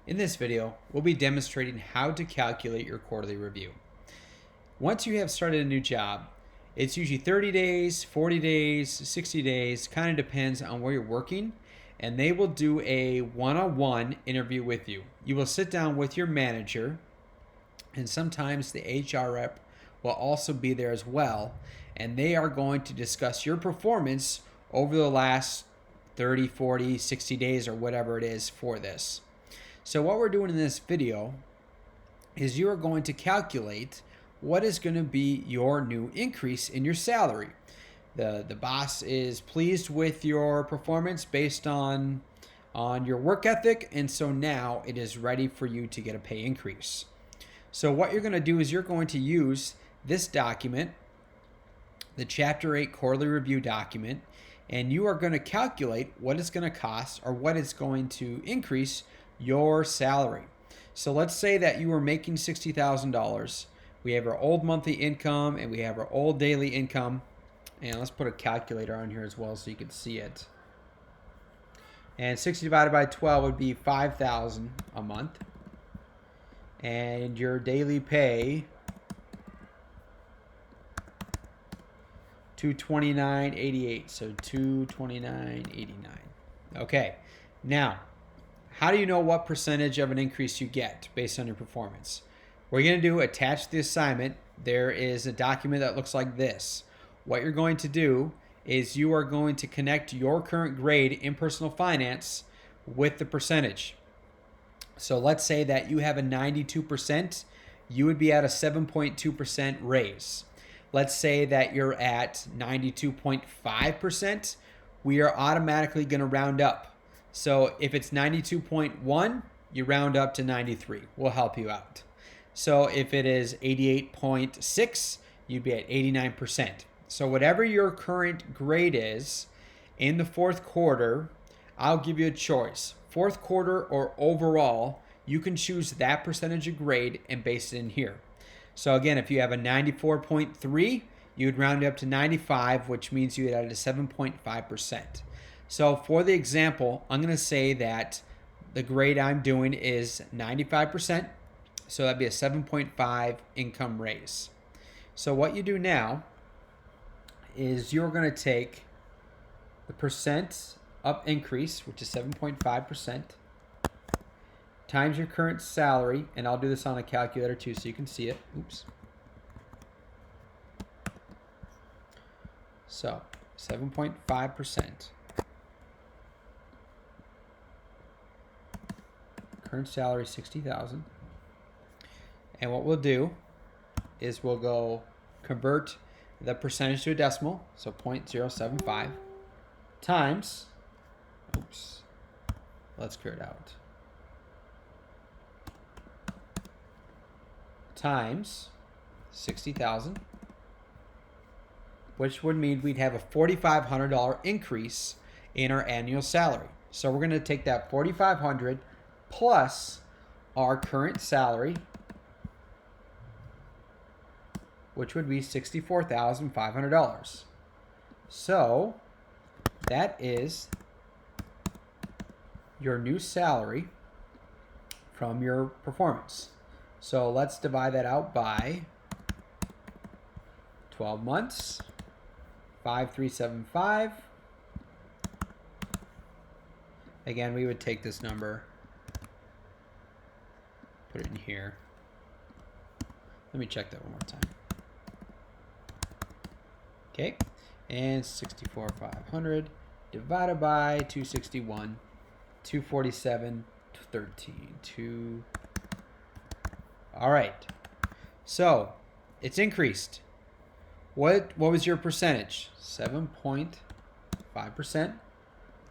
In this video, we'll be demonstrating how to calculate your quarterly review. Once you have started a new job, it's usually 30 days, 40 days, 60 days, kind of depends on where you're working, and they will do a one-on-one interview with you. You will sit down with your manager, and sometimes the HR rep will also be there as well, and they are going to discuss your performance over the last 30, 40, 60 days or whatever it is for this. So what we're doing in this video is you are going to calculate what is going to be your new increase in your salary. The boss is pleased with your performance based on your work ethic, and so now it is ready for you to get a pay increase. So what you're going to do is you're going to use this document, the Chapter 8 Quarterly Review document, and you are going to calculate what it's going to cost or what it's going to increase your salary. So let's say that you were making $60,000. We have our old monthly income and we have our old daily income. And let's put a calculator on here as well so you can see it. And 60 divided by 12 would be $5,000 a month. And your daily pay, $229.88. So $229.89. Okay. Now, how do you know what percentage of an increase you get based on your performance? What you're going to do, attach the assignment. There is a document that looks like this. What you're going to do is you are going to connect your current grade in personal finance with the percentage. So let's say that you have a 92%, you would be at a 7.2% raise. Let's say that you're at 92.5%, we are automatically going to round up. So if it's 92.1, you round up to 93. We'll help you out. So if it is 88.6, you'd be at 89%. So whatever your current grade is in the fourth quarter, I'll give you a choice. Fourth quarter or overall, you can choose that percentage of grade and base it in here. So again, if you have a 94.3, you would round it up to 95, which means you would add a 7.5%. So for the example, I'm going to say that the grade I'm doing is 95%. So that'd be a 7.5 income raise. So what you do now is you're going to take the percent up increase, which is 7.5%, times your current salary, and I'll do this on a calculator too so you can see it. Oops. So 7.5%. Current salary $60,000, and what we'll do is we'll go convert the percentage to a decimal, so 0.075 times, oops, let's clear it out, times 60,000, which would mean we'd have a $4,500 increase in our annual salary. So we're going to take that $4,500 plus our current salary, which would be $64,500. So that is your new salary from your performance. So let's divide that out by 12 months, 5,375. Again, we would take this number, put it in here. Let me check that one more time. Okay, and 64,500 divided by 261, 247, 13, all right. So it's increased. What was your percentage? 7.5%.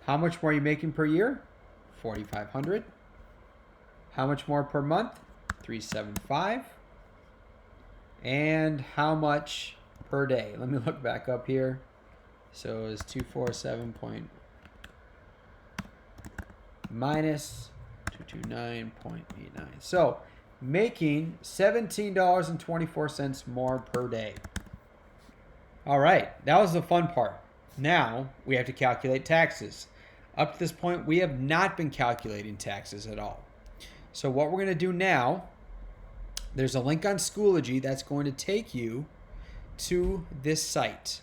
How much more are you making per year? 4,500. How much more per month? 375. And how much per day? Let me look back up here. So it's 247 point minus 229.89. So making $17.24 more per day. All right, that was the fun part. Now we have to calculate taxes. Up to this point, we have not been calculating taxes at all. So what we're going to do now, there's a link on Schoology that's going to take you to this site.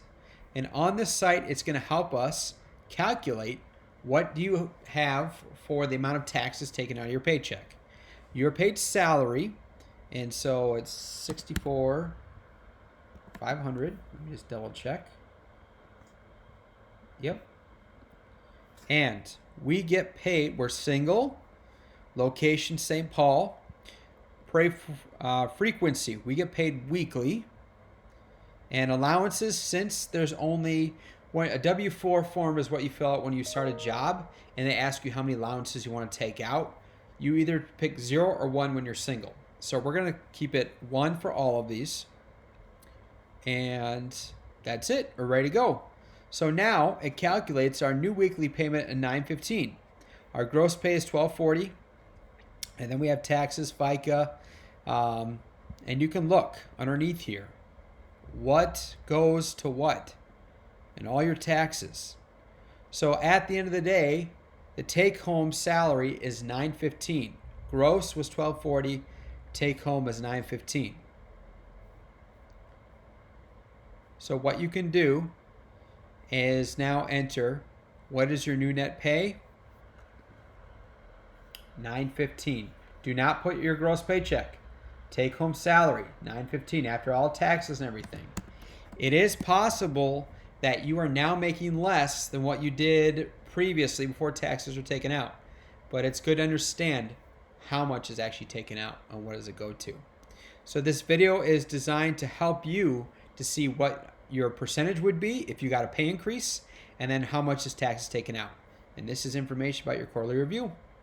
And on this site, it's going to help us calculate what do you have for the amount of taxes taken out of your paycheck. You're paid salary, and so it's $64,500. Let me just double check. Yep. And we get paid, we're single, location St. Paul, frequency, we get paid weekly, and allowances, since there's only a W-4 form is what you fill out when you start a job, and they ask you how many allowances you want to take out. You either pick 0 or 1 when you're single. So we're going to keep it 1 for all of these. And that's it. We're ready to go. So now it calculates our new weekly payment at $9.15. Our gross pay is $12.40. And then we have taxes, FICA. And you can look underneath here. What goes to what? And all your taxes. So at the end of the day, the take-home salary is $9.15. Gross was $12.40. Take-home is $9.15. So what you can do is now enter, what is your new net pay? $9.15. Do not put your gross paycheck. Take-home salary, $9.15 after all taxes and everything. It is possible that you are now making less than what you did previously before taxes were taken out. But it's good to understand how much is actually taken out and what does it go to. So this video is designed to help you to see what your percentage would be if you got a pay increase, and then how much is taxes taken out. And this is information about your quarterly review.